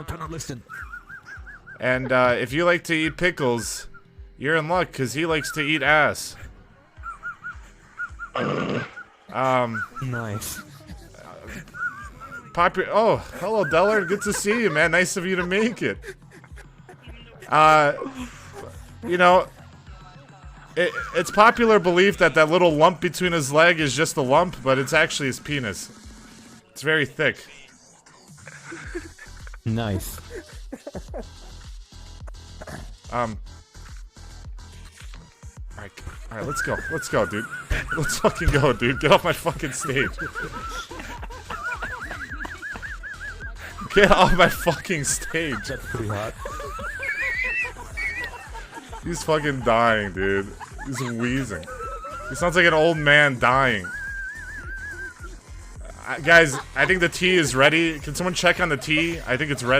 I'm trying to listen. And if you like to eat pickles, you're in luck because he likes to eat ass. Nice. Oh, hello, Deller. Good to see you, man. Nice of you to make it. You know, it's popular belief that that little lump between his leg is just a lump, but it's actually his penis. It's very thick. Nice. Alright, let's go. Let's go, dude. Let's fucking go, dude. Get off my fucking stage. Get off my fucking stage. That's pretty hot. He's fucking dying, dude. He's wheezing. He sounds like an old man dying. Guys, I think the tea is ready. Can someone check on the tea? I think it's ready.